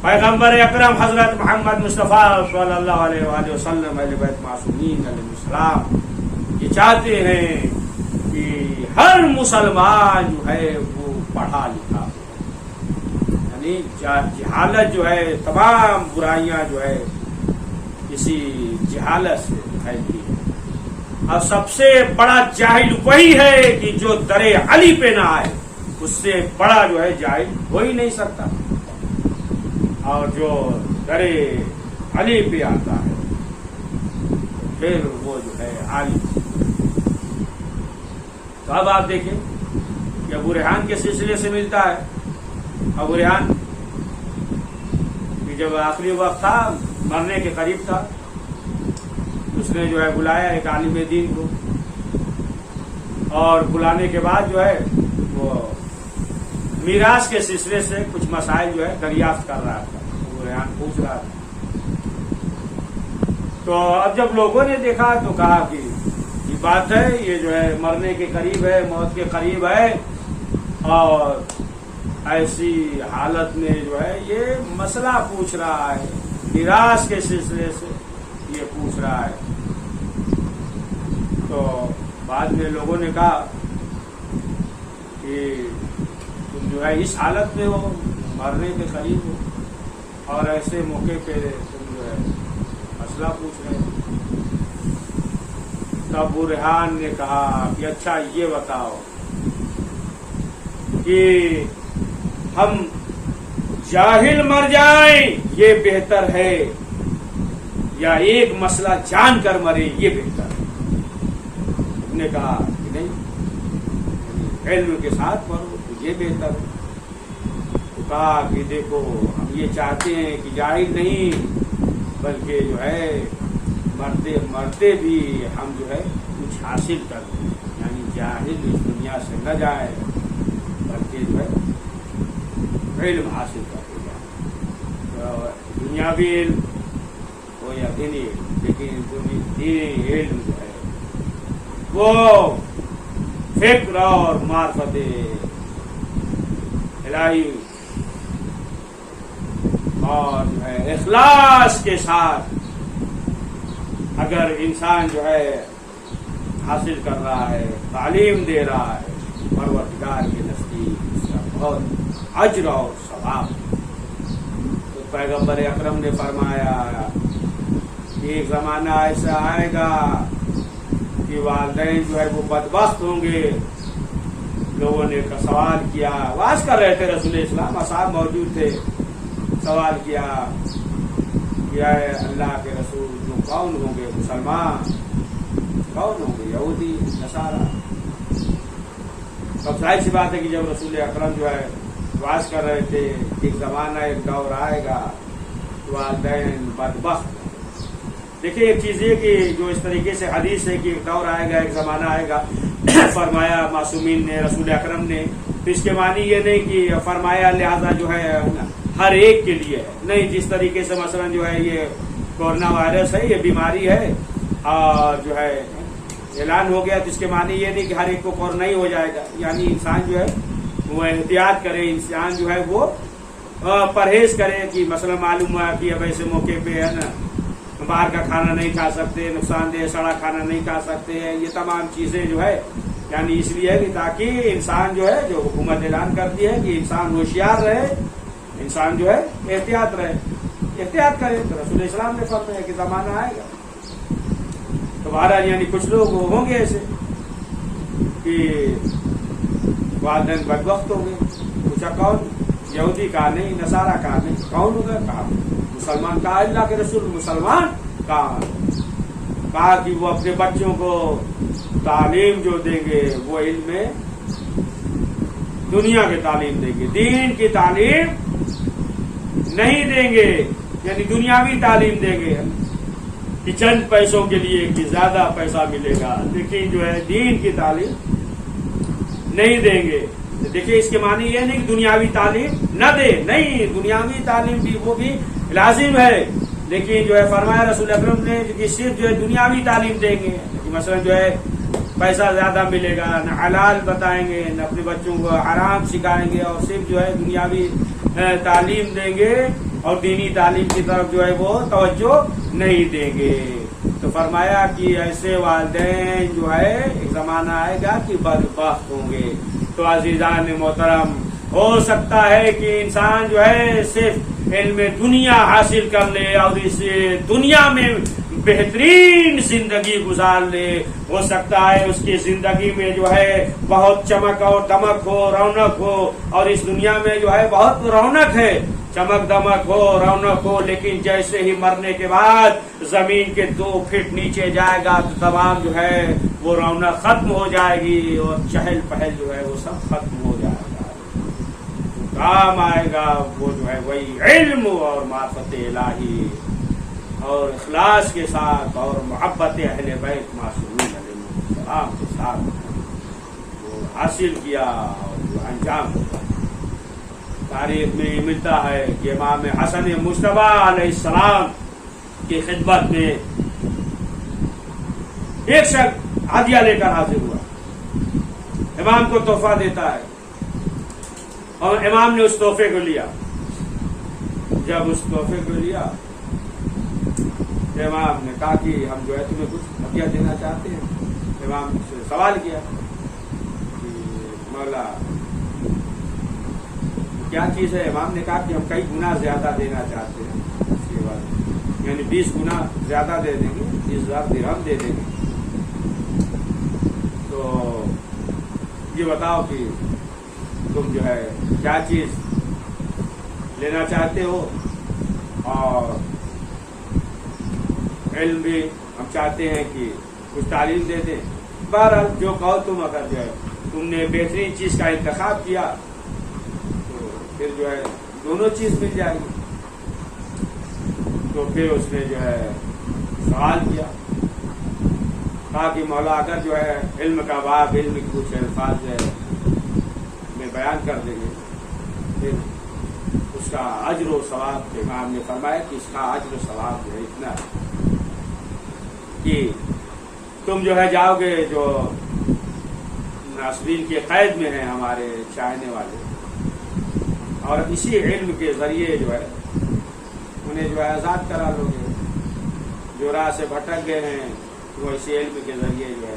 پیغمبر اکرم حضرت محمد مصطفیٰ صلی اللہ علیہ وآلہ وسلم اہل بیت معصومین علیہ السلام یہ چاہتے ہیں کہ ہر مسلمان جو ہے وہ پڑھا لکھا ہو. یعنی جہالت جو ہے, تمام برائیاں جو ہے اسی جہالت سے پھیلتی ہے. اور سب سے بڑا جاہل وہی ہے کہ جو در علی پہ نہ آئے, اس سے بڑا جو ہے جاہل ہو ہی نہیں سکتا. اور جو در علی پہ آتا ہے پھر وہ جو ہے عالم. تو اب آپ دیکھیں کہ ابو ریحان کے سلسلے سے ملتا ہے. ابو ریحان جب آخری وقت تھا, مرنے کے قریب تھا, اس نے جو ہے بلایا ایک عالم دین کو, اور بلانے کے بعد جو ہے وہ میراث کے سلسلے سے کچھ مسائل جو ہے دریافت کر رہا تھا. ابو ریحان پوچھ رہا تھا. تو اب جب لوگوں نے دیکھا تو کہا کہ یہ بات ہے, یہ جو ہے مرنے کے قریب ہے, موت کے قریب ہے, اور ایسی حالت میں جو ہے یہ مسئلہ پوچھ رہا ہے, میراث کے سلسلے سے یہ پوچھ رہا ہے. تو بعد میں لوگوں نے کہا کہ تم جو ہے اس حالت میں ہو, مرنے کے قریب ہو, اور ایسے موقع پہ تم جو ہے مسئلہ پوچھ رہے ہو. تو ابو ریحان نے کہا کہ اچھا یہ بتاؤ کہ ہم جاہل مر جائیں یہ بہتر ہے یا ایک مسئلہ جان کر مرے یہ بہتر ہے. ہم نے کہا کہ نہیں, علم کے ساتھ مرو تو یہ بہتر ہے. تو کہا کہ دیکھو ہم یہ چاہتے ہیں کہ جاہل نہیں بلکہ جو ہے مرتے مرتے بھی ہم جو ہے کچھ حاصل کر دیں, یعنی جاہل اس دنیا سے نہ جائے بلکہ جو ہے علم حاصل کرتے جائے. دنیاوی علم ہو یا دینی علم, لیکن دینی علم جو ہے وہ فکر اور معرفت الہی اور جو ہے اخلاص کے ساتھ اگر انسان جو ہے حاصل کر رہا ہے, تعلیم دے رہا ہے, پروردگار کے نزدیک اس کا بہت اجر اور ثواب. تو پیغمبر اکرم نے فرمایا کہ ایک زمانہ ایسا آئے گا کہ والدین جو ہے وہ بدبخت ہوں گے. لوگوں نے سوال کیا, واز کر رہے تھے رسول اسلام, اصحاب موجود تھے, سوال کیا کہ اے اللہ کے رسول جو کون ہوں گے مسلمان, کون ہوں گے یہودی نصارا. سب ظاہر سی بات ہے کہ جب رسول اکرم جو ہے واز کر رہے تھے ایک زمانہ ایک دور آئے گا والدین بدبخت. دیکھیے ایک چیز یہ کہ جو اس طریقے سے حدیث ہے کہ ایک دور آئے گا, ایک زمانہ آئے گا, فرمایا معصومین نے, رسول اکرم نے, تو اس کے معنی یہ نہیں کہ فرمایا لہذا جو ہے ہر ایک کے لیے ہے, نہیں. جس طریقے سے مثلا جو ہے یہ کورونا وائرس ہے, یہ بیماری ہے, جو ہے اعلان ہو گیا، تو اس کے معنی یہ نہیں کہ ہر ایک کو فور نہیں ہو جائے گا، یعنی انسان جو ہے وہ احتیاط کرے، انسان جو ہے وہ پرہیز کرے، کہ مثلا معلوم ہوا کہ اب ایسے موقع پہ ہے نا باہر کا کھانا نہیں کھا سکتے، نقصان دہ سڑا کھانا نہیں کھا سکتے ہیں، یہ تمام چیزیں جو ہے یعنی اس لیے کہ تاکہ انسان جو ہے، جو حکومت اعلان کرتی ہے کہ انسان ہوشیار رہے، انسان جو ہے احتیاط رہے، احتیاط کرے۔ تو رسول اسلام نے فرمایا کہ زمانہ آئے گا تو بہرحال یعنی کچھ لوگ ہوں گے ایسے کہ والدین بدبخت ہوں گے۔ پوچھا کون؟ یہودی کہا نہیں، نصارہ کہا نہیں، کون ہوگا؟ کہا مسلمان۔ کہا اللہ کے رسول مسلمان؟ کہا کہ وہ اپنے بچوں کو تعلیم جو دیں گے وہ علم دنیا کی تعلیم دیں گے، دین کی تعلیم نہیں دیں گے، یعنی دنیاوی تعلیم دیں گے کہ چند پیسوں کے لیے کہ زیادہ پیسہ ملے گا، لیکن جو ہے دین کی تعلیم نہیں دیں گے۔ دیکھیے اس کے معنی یہ نہیں کہ دنیاوی تعلیم نہ دے، نہیں، دنیاوی تعلیم بھی وہ بھی لازم ہے، لیکن جو ہے فرمایا رسول اکرم نے کہ صرف جو ہے دنیاوی تعلیم دیں گے، مثلا جو ہے پیسہ زیادہ ملے گا، نہ حلال بتائیں گے، نہ اپنے بچوں کو حرام سکھائیں گے، اور صرف جو ہے دنیاوی تعلیم دیں گے اور دینی تعلیم کی طرف جو ہے وہ توجہ نہیں دیں گے۔ تو فرمایا کہ ایسے والدین جو ہے ایک زمانہ آئے گا کہ بدبخت ہوں گے۔ تو عزیزان محترم، ہو سکتا ہے کہ انسان جو ہے صرف علم دنیا حاصل کر لے اور اس دنیا میں بہترین زندگی گزار لے، ہو سکتا ہے اس کی زندگی میں جو ہے بہت چمک اور دمک ہو، رونق ہو، اور اس دنیا میں جو ہے بہت رونق ہے، چمک دمک ہو، رونق ہو، لیکن جیسے ہی مرنے کے بعد زمین کے 2 فٹ نیچے جائے گا تو تمام جو ہے وہ رونق ختم ہو جائے گی اور چہل پہل جو ہے وہ سب ختم ہو جائے گا۔ کام آئے گا وہ جو ہے وہی علم اور معرفت الہی اور اخلاص کے ساتھ اور محبت اہل بیت معصومین علیہ السلام کے ساتھ وہ حاصل کیا اور جو انجام ہوگا۔ تاریخ میں یہ ملتا ہے کہ امام حسن مجتبیٰ علیہ السلام کی خدمت میں ایک شخص ہدیہ لے کر حاضر ہوا، امام کو تحفہ دیتا ہے، اور امام نے اس تحفے کو لیا۔ جب اس تحفے کو لیا امام نے کہا کہ ہم جو ہے تمہیں کچھ ہدیہ دینا چاہتے ہیں۔ امام سے سوال کیا کہ مولا کیا چیز ہے؟ امام نے کہا کہ ہم کئی گنا زیادہ دینا چاہتے ہیں، اس کے بعد یعنی 20 گنا زیادہ دے دیں گے، 20,000 درہم دے دیں گے۔ تو یہ بتاؤ کہ تم جو ہے کیا چیز لینا چاہتے ہو، اور علم بھی ہم چاہتے ہیں کہ کچھ تعلیم دے دیں۔ بہرحال جو کہو تم، اگر جو ہے تم نے بہترین چیز کا انتخاب کیا تو پھر جو ہے دونوں چیز مل جائے گی۔ تو پھر اس نے جو ہے سوال کیا، کہا کہ مولا اگر جو ہے علم کا باب، علم کی کچھ الفاظ جو ہے میں بیان کر دیں گے، پھر اس کا اجر و ثواب، امام نے فرمایا کہ اس کا اجر و ثواب جو ہے اتنا ہے کہ تم جو ہے جاؤ گے، جو ناصرین کے قید میں ہیں ہمارے چاہنے والے، اور اسی علم کے ذریعے جو ہے انہیں جو ہے آزاد کرا لو گے، جو راہ سے بھٹک گئے ہیں وہ اسی علم کے ذریعے جو ہے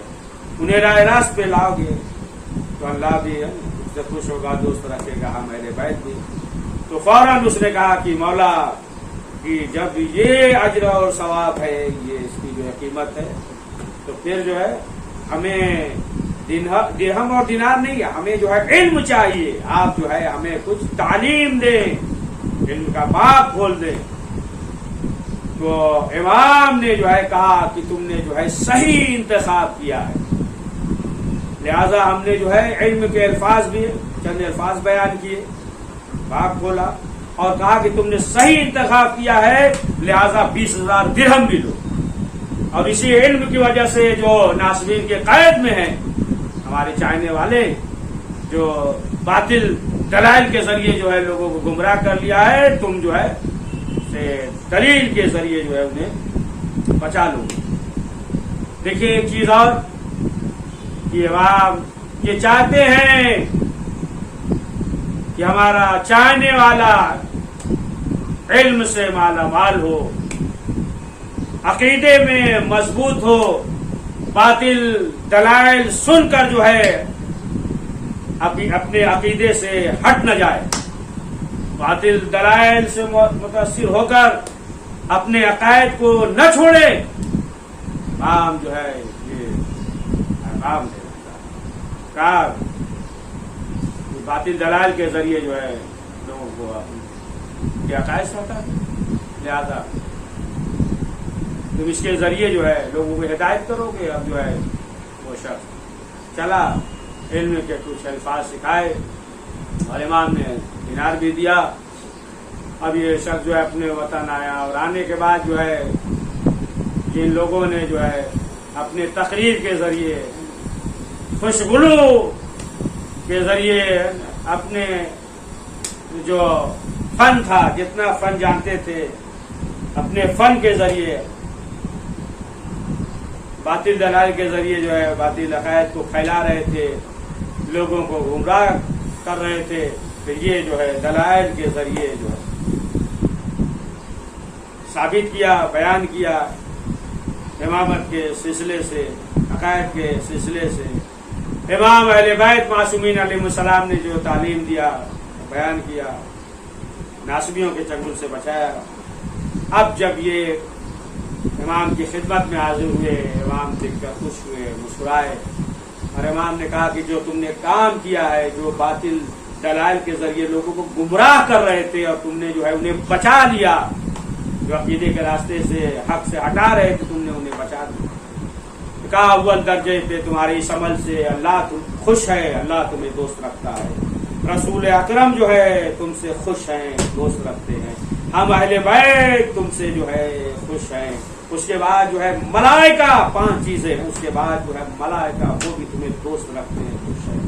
انہیں راہ راست پہ لاؤ گے، تو اللہ بھی اس سے خوش ہوگا، دوست رکھے گا ہمارے بیت بھی۔ تو فوراً اس نے کہا کہ مولا کہ جب یہ اجر اور ثواب ہے، یہ اس کی جو ہے قیمت ہے، تو پھر جو ہے ہمیں درہم اور دینار نہیں، ہمیں جو ہے علم چاہیے، آپ جو ہے ہمیں کچھ تعلیم دیں، علم کا باب کھول دیں۔ تو امام نے جو ہے کہا کہ تم نے جو ہے صحیح انتخاب کیا ہے، لہذا ہم نے جو ہے علم کے الفاظ بھی چند الفاظ بیان کیے، باب کھولا اور کہا کہ تم نے صحیح انتخاب کیا ہے، لہذا 20,000 درہم بھی لو۔ اور اسی علم کی وجہ سے جو ناصرین کے قید میں ہیں ہمارے چاہنے والے، جو باطل دلائل کے ذریعے جو ہے لوگوں کو گمراہ کر لیا ہے، تم جو ہے دلیل کے ذریعے جو ہے انہیں بچا لو۔ دیکھیے ایک چیز اور کہ عوام یہ چاہتے ہیں کہ ہمارا چاہنے والا علم سے مالا مال ہو، عقیدے میں مضبوط ہو، باطل دلائل سن کر جو ہے اپنے عقیدے سے ہٹ نہ جائے، باطل دلائل سے متاثر ہو کر اپنے عقائد کو نہ چھوڑے۔ عام جو ہے یہ عام کار باطل دلائل کے ذریعے جو ہے لوگوں کو اپنے عقائد سے ہٹا دے، لہذا تم اس کے ذریعے جو ہے لوگوں کو ہدایت کرو گے۔ اب جو ہے وہ شخص چلا، علم کے کچھ الفاظ سکھائے اور امام نے دینار بھی دیا۔ اب یہ شخص جو ہے اپنے وطن آیا اور آنے کے بعد جو ہے جن لوگوں نے جو ہے اپنے تقریر کے ذریعے، خوشگلو کے ذریعے اپنے جو فن تھا، جتنا فن جانتے تھے، اپنے فن کے ذریعے باطل دلائل کے ذریعے جو ہے باطل عقائد کو پھیلا رہے تھے، لوگوں کو گمراہ کر رہے تھے، پھر یہ جو ہے دلائل کے ذریعے جو ہے ثابت کیا، بیان کیا، امامت کے سلسلے سے، عقائد کے سلسلے سے، امام اہل بیت معصومین علیہ السلام نے جو تعلیم دیا، بیان کیا، ناسبیوں کے چنگل سے بچایا۔ اب جب یہ امام کی خدمت میں حاضر ہوئے، امام دیکھ کر خوش ہوئے، مسکرائے، اور امام نے کہا کہ جو تم نے کام کیا ہے، جو باطل دلائل کے ذریعے لوگوں کو گمراہ کر رہے تھے اور تم نے جو ہے انہیں بچا لیا، جو عقیدے کے راستے سے حق سے ہٹا رہے تھے تم نے انہیں بچا دیا۔ کہا اول درجے پہ تمہاری اس عمل سے اللہ خوش ہے، اللہ تمہیں دوست رکھتا ہے، رسول اکرم جو ہے تم سے خوش ہیں، دوست رکھتے ہیں، ہم اہل بیت تم سے جو ہے خوش ہیں۔ اس کے بعد جو ہے ملائکہ، 5 چیزیں ہیں، اس کے بعد جو ہے ملائکہ وہ بھی تمہیں دوست رکھتے ہیں، خوش ہیں،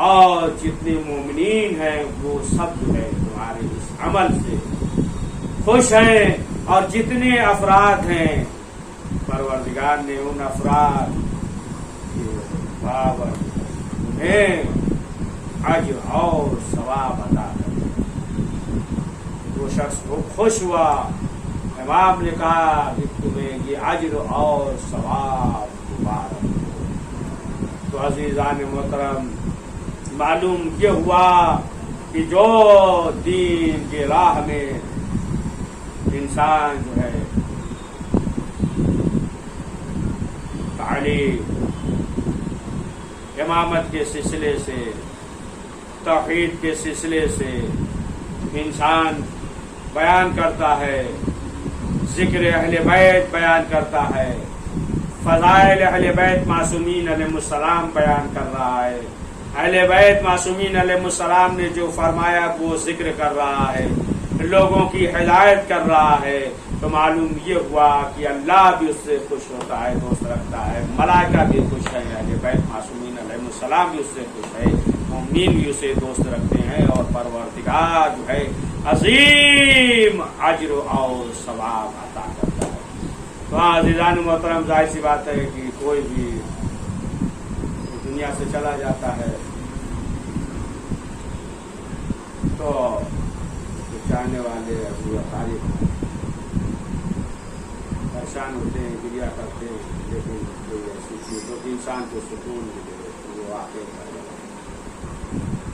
اور جتنے مومنین ہیں وہ سب جو ہے تمہارے اس عمل سے خوش ہیں، اور جتنے افراد ہیں پروردگار نے ان افراد کے بابر انہیں اجر اور ثواب عطا کر۔ وہ شخص خوش ہوا، امام نے کہا کہ تمہیں یہ اجر اور ثواب مبارک ہو۔ تو عزیزان محترم، معلوم یہ ہوا کہ جو دین کے راہ میں انسان جو ہے تعلیم، امامت کے سلسلے سے، توحید کے سلسلے سے انسان بیان کرتا ہے، ذکر اہل بیت بیان کرتا ہے، فضائل اہل بیت معصومین علیہ السلام بیان کر رہا ہے، اہل بیت معصومین علیہ السلام نے جو فرمایا وہ ذکر کر رہا ہے، لوگوں کی ہدایت کر رہا ہے، تو معلوم یہ ہوا کہ اللہ بھی اس سے خوش ہوتا ہے، دوست رکھتا ہے، ملائکہ بھی خوش ہے، اہل بیت معصومین علیہ السلام بھی اس سے خوش ہے، مومنین بھی اسے دوست رکھتے ہیں، اور پروردگار جو ہے عظیم اجر اور ثواب عطا کرتا ہے۔ تو عزیزان محترم، ظاہر سی بات ہے کہ کوئی بھی دنیا سے چلا جاتا ہے تو چاہنے والے ابو طالب پریشان ہوتے ہیں، گریا کرتے ہیں، لیکن کوئی ایسی چیز جو انسان کو سکون ملے وہ واقع کر جائے۔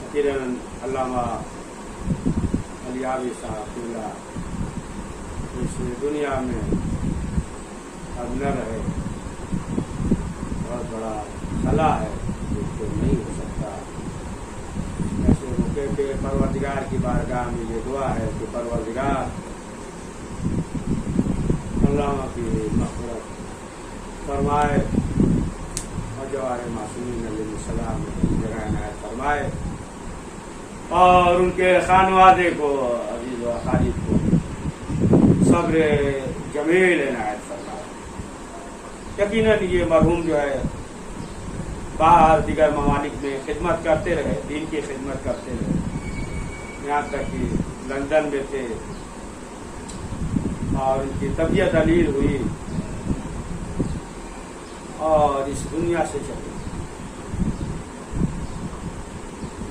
یقیناً علامہ علیاوی صاحب اللہ اس دنیا میں اب نہ رہے، بہت بڑا خلا ہے جس کو نہیں ہو سکتا۔ ایسے موقع پہ پروردگار کی بارگاہ میں یہ دعا ہے کہ پروردگار علامہ کی مغفرت فرمائے اور جوار معصومین علیہ السلام جگہ عنایت فرمائے، اور ان کے خانوادے کو، عزیز و اقارب کو صبر جمیل عنایت فرمائے۔ یقیناً یہ مرحوم جو ہے باہر دیگر ممالک میں خدمت کرتے رہے، دین کی خدمت کرتے رہے، یہاں تک کہ لندن میں تھے، اور ان کی طبیعت علیل ہوئی اور اس دنیا سے چلے گئے۔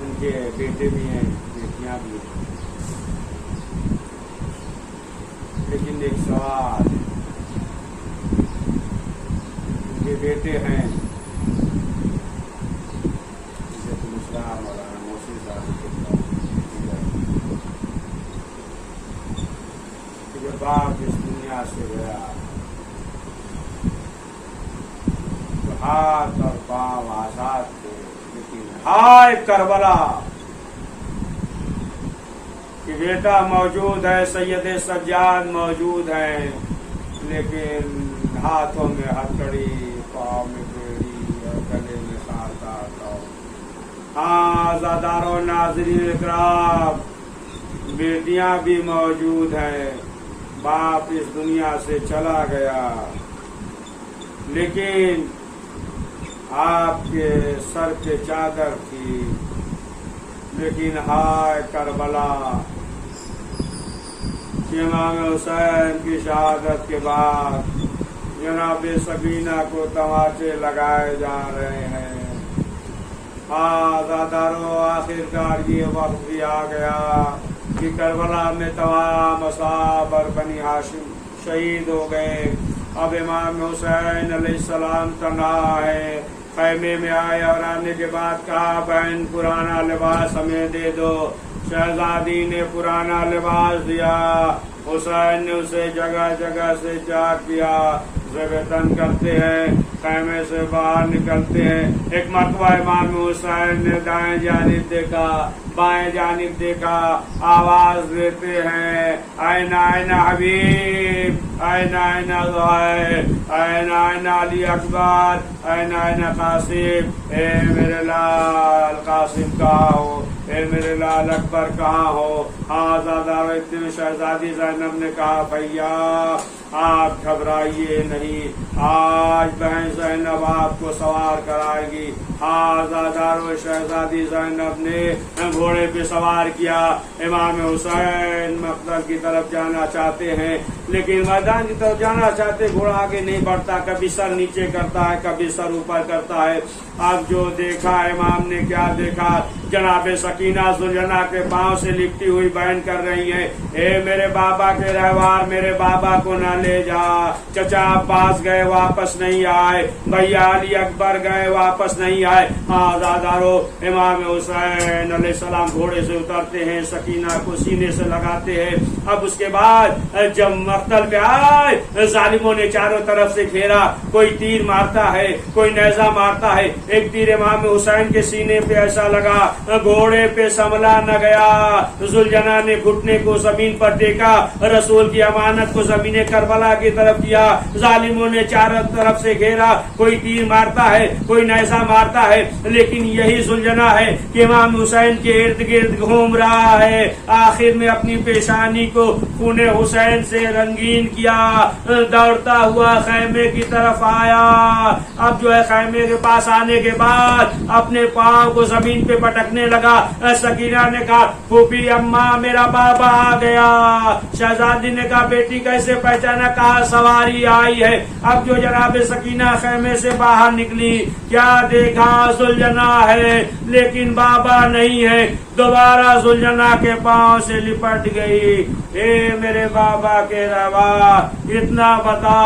ان کے بیٹے بھی ہیں، بیٹیاں بھی ہیں، لیکن ایک سوال، ان کے بیٹے ہیں مولانا محسن صاحب کہ جب باپ اس دنیا سے گیا تو ہاتھ اور پاؤں آزاد تھے، لیکن ہائے کربلا کہ بیٹا موجود ہے، سید سجاد موجود ہیں، لیکن ہاتھوں میں ہتھکڑی، پاؤں میں بیڑی اور گلے میں سانتا تھا۔ ہاں زادارو ناظرین اکرام، بیٹیاں بھی موجود ہیں، باپ اس دنیا سے چلا گیا، لیکن آپ کے سر پہ چادر تھی، لیکن ہائے کربلا کہ امام حسین کی شہادت کے بعد جناب سکینہ کو تماچے لگائے جا رہے ہیں۔ آزادارو آخر کار یہ وقت بھی آ گیا کہ کربلا میں تمام اصحاب اور بنی ہاشم شہید ہو گئے۔ اب امام حسین علیہ السلام تنہا ہے، خیمے میں آئے اور آنے کے بعد کہا بہن پرانا لباس ہمیں دے دو۔ شہزادی نے پرانا لباس دیا، حسین نے اسے جگہ جگہ سے چاک کیا، زیب تن کرتے ہیں، خیمے سے باہر نکلتے ہیں۔ ایک مرتبہ امام حسین نے دائیں جانب دیکھا، بائیں جانب دیکھا، آواز دیتے ہیں این این حبیب، این این زہیر، این این علی اکبر، این این قاسم، اے میرے لال قاسم کہاں ہو، اے میرے لال اکبر کہاں ہو؟ آزادہ اتنے شہزادی زینب نے کہا بھیا آپ گھبرائیے نہیں، آج بہن زینب آپ کو سوار کرائے گی۔ آزادارو شہزادی زینب نے گھوڑے پہ سوار کیا۔ امام حسین مقتل کی طرف جانا چاہتے ہیں، لیکن میدان کی طرف جانا چاہتے، گھوڑا آگے نہیں بڑھتا، کبھی سر نیچے کرتا ہے، کبھی سر اوپر کرتا ہے۔ اب جو دیکھا امام نے کیا دیکھا، جناب سکینہ زلیخا کے پاؤں سے لپٹی ہوئی بہن کر رہی ہیں، اے میرے بابا کے رہوار میرے بابا کو نہ لے جا، چچا عباس گئے واپس نہیں آئے، بھیا علی اکبر گئے واپس نہیں آئے۔ آزادارو امام حسین علیہ السلام گھوڑے سے اترتے ہیں، سکینہ کو سینے سے لگاتے ہیں۔ اب اس کے بعد جب مقتل پہ آئے، ظالموں نے چاروں طرف سے گھیرا، کوئی تیر مارتا ہے، کوئی نیزہ مارتا ہے۔ ایک تیر امام حسین کے سینے پہ ایسا لگا، گھوڑے پہ سنبھلا نہ گیا، زلیخا نے گھٹنے کو زمین پر ٹیکا، رسول کی امانت کو زمین کربلا کی طرف کیا۔ ظالموں نے چاروں طرف سے گھیرا، کوئی تیر مارتا ہے، کوئی نیزہ مارتا ہے، لیکن یہی زلیخا ہے کہ امام حسین کے ارد گرد گھوم رہا ہے۔ آخر میں اپنی پیشانی کو خون حسین سے رنگین کیا، دوڑتا ہوا خیمے کی طرف آیا۔ اب جو ہے خیمے کے پاس آنے کے بعد اپنے پاؤں کو زمین پہ پٹکنے لگا۔ سکینہ نے کہا پھوپھی اماں میرا بابا آ گیا۔ شہزادی نے کہا بیٹی کیسے پہچانا؟ کہا سواری آئی ہے۔ اب جو جناب سکینہ خیمے سے باہر نکلی، کیا دیکھا؟ زلیخا ہے لیکن بابا نہیں ہے۔ دوبارہ زلیخا کے پاؤں سے لپٹ گئی، اے میرے بابا کے روا اتنا بتا،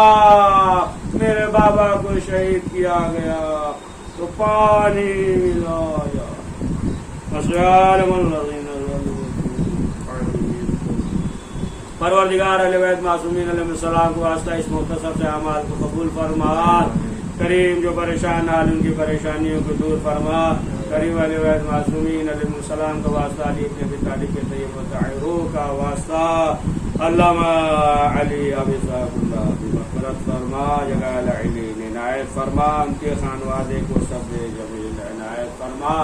میرے بابا کو شہید کیا گیا تو پانی لایا۔ پروردگار اہل بیت معصومین علیہ السلام کو واسطہ اس مختصر سے اعمال کو قبول فرما۔ کریم جو پریشان حال ان کی پریشانیوں کو دور فرما۔ کریم اہل بیت معصومین علیہ السلام کا واسطہ، علی ابن ابی طالب کے طیب الطاہرین کا واسطہ، علامہ علی ابی صاحب اللہ کی مغفرت فرما، جلال علی عنایت فرما، ان کے خانوادے کو سب جمیل عنایت فرما۔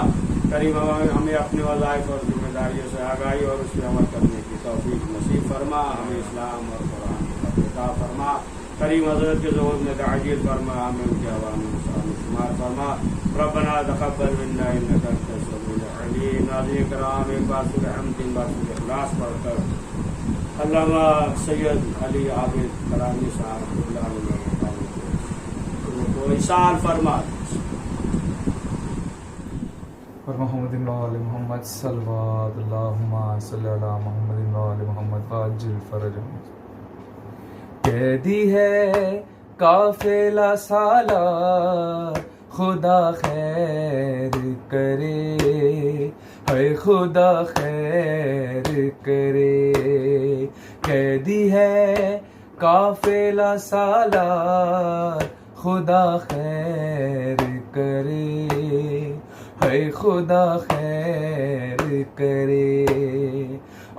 کریم ہمیں اپنے وظائف اور ذمہ داریوں سے آگاہی اور اس پر عمل کرنے کی توفیق نصیب فرما، ہمیں اسلام اور قرآن کا عطا فرما۔ کریم حضرت کے ظہور میں تعجیل فرما، ہمیں ان کے عوام میں شمار فرما۔ ربنا تقبل منا انک انت السمیع العلیم۔ ناظرین کرام ایک بار سورہ حمد، تین بار سورہ اخلاص پڑھ کر علامہ سید علی عابد کرامی صاحب اللہ علیہ تو ارسال فرما اور محمد وآل محمد صلوات اللہم صلی علی محمد وآل محمد فاجل فرجہم. قیدی ہے قافلہ سالار خدا خیر کرے، ہے خدا خیر کرے. قیدی ہے قافلہ سالار خدا خیر کرے، ہے خدا خیر کرے.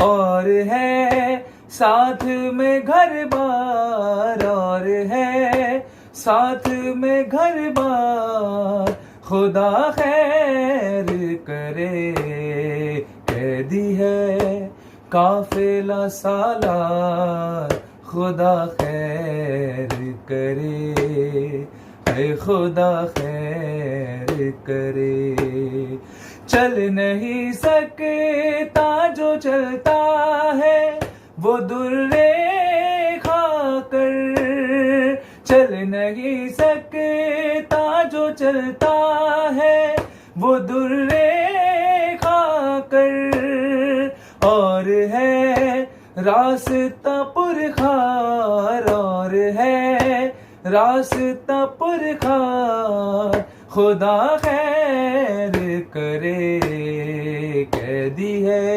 اور ہے ساتھ میں گھر بار، اور ہے ساتھ میں گھر بار خدا خیر کرے. قیدی ہے قافلہ سالار خدا خیر کرے، اے خدا خیر کرے. چل نہیں سکتا جو چلتا ہے وہ درے کھا کر، چل نہیں سکتا جو چلتا ہے وہ درے کھا کر. اور ہے راستہ پرخار، اور ہے راستہ پرخار خدا خیر کرے. قیدی ہے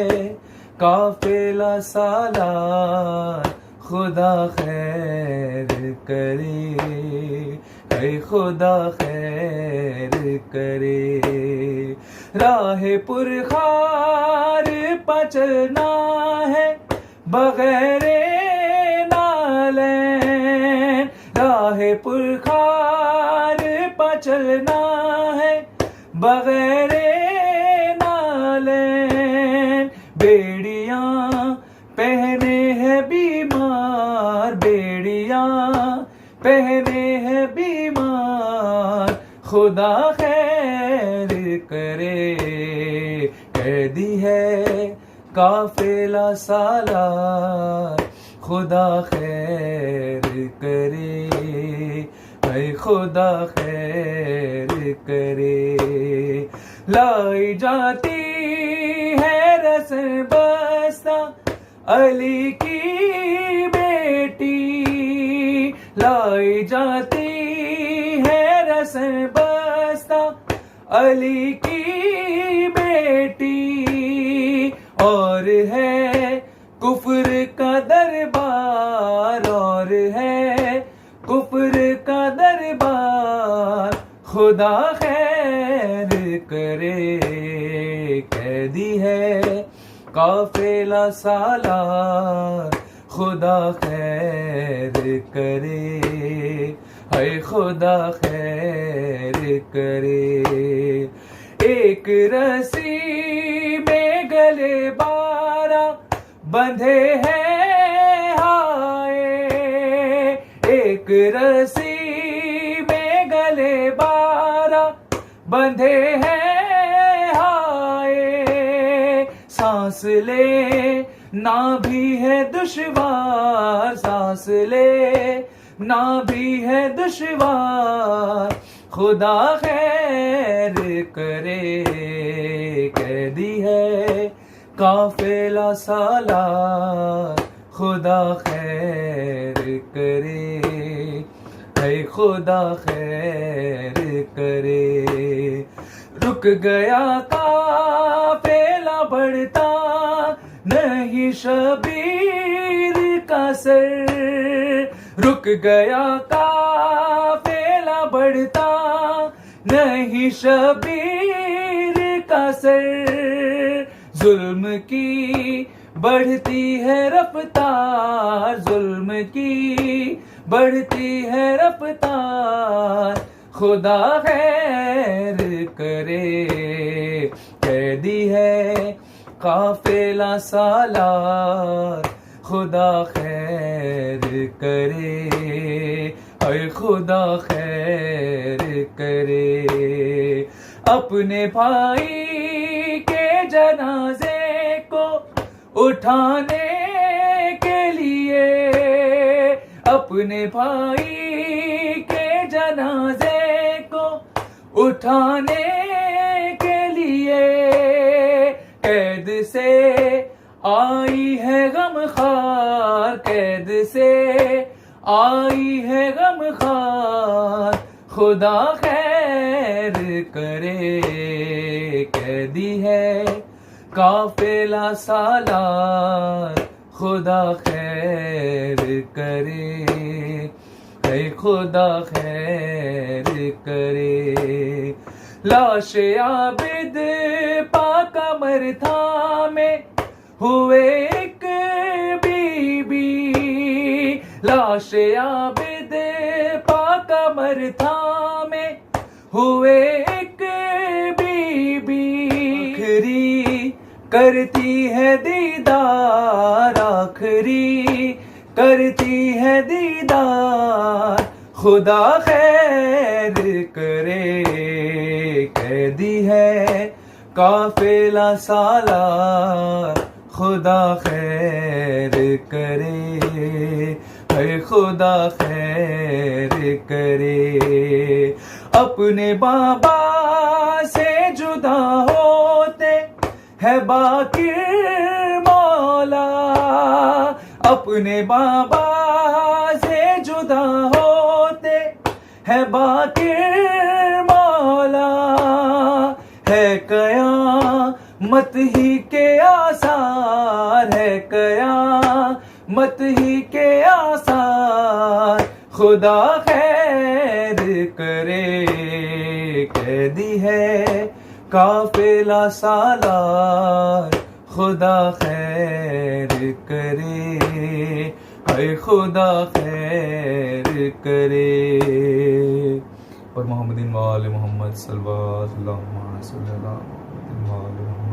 قافلہ سالار خدا خیر کرے، اے خدا خیر کرے. راہ پرخار پہ چلنا ہے بغیر نالین، راہ پرخار پہ چلنا ہے بغیر نالین. بیڑیاں پہنے ہیں بیمار، بیڑیاں پہنے ہیں بیمار خدا خیر کرے. قیدی ہے قافلہ سالار خدا خیر کرے، اے خدا خیر کرے. لائی جاتی ہے رسن بستہ علی کی بیٹی، لائی جاتی ہے رسن بستہ علی کی بیٹی. اور ہے کفر کا دربار، اور ہے کفر کا دربار خدا خیر کرے. قیدی ہے قافلہ سالار خدا خیر کرے، اے خدا خیر کرے. ایک رسی میں گلے بارہ بندھے ہیں ہائے، ایک رسی میں گلے بارہ بندھے ہیں ہائے. سانس لے نا بھی ہے دشوار، سانس لے نا بھی ہے دشوار خدا خیر کرے. قیدی ہے قافلہ سالار خدا خیر کرے، اے خدا خیر کرے. رک گیا قافلہ بڑھتا نہیں شبیر کا سر، رک گیا قافلہ بڑھتا نہیں شبیر کا سر. ظلم کی بڑھتی ہے رفتار، ظلم کی بڑھتی ہے رفتار خدا خیر کرے. قیدی ہے قافلہ سالار خدا خیر کرے، اے خدا خیر کرے. اپنے بھائی کے جنازے کو اٹھانے کے لیے، اپنے بھائی کے جنازے اٹھانے کے لیے قید سے آئی ہے غم خوار، قید سے آئی ہے غم خوار، خدا خیر کرے، قیدی ہے قافلہ سالار، خدا خیر کرے، اے خدا خیر کرے۔ لاش عابد پاک امر تھامے ہوئے ایک بی بی، لاش عابد پاک امر تھامے ہوئے ایک بی بی، آخری کرتی ہے دیدار، آخری کرتی ہے دیدار، خدا خیر کرے، قیدی ہے قافلہ سالار، خدا خیر کرے، اے خدا خیر کرے۔ اپنے بابا سے جدا ہوتے ہے باقر مولا، اپنے بابا سے جدا ہوتے ہے باقر مولا، ہے قیامت ہی کے آثار، ہے قیامت ہی کے آثار، خدا خیر کرے، قیدی ہے قافلہ سالار، خدا خیر کرے، اے خدا خیر کرے۔ اور محمد و آل محمد صلوات اللہ علیہ وسلم۔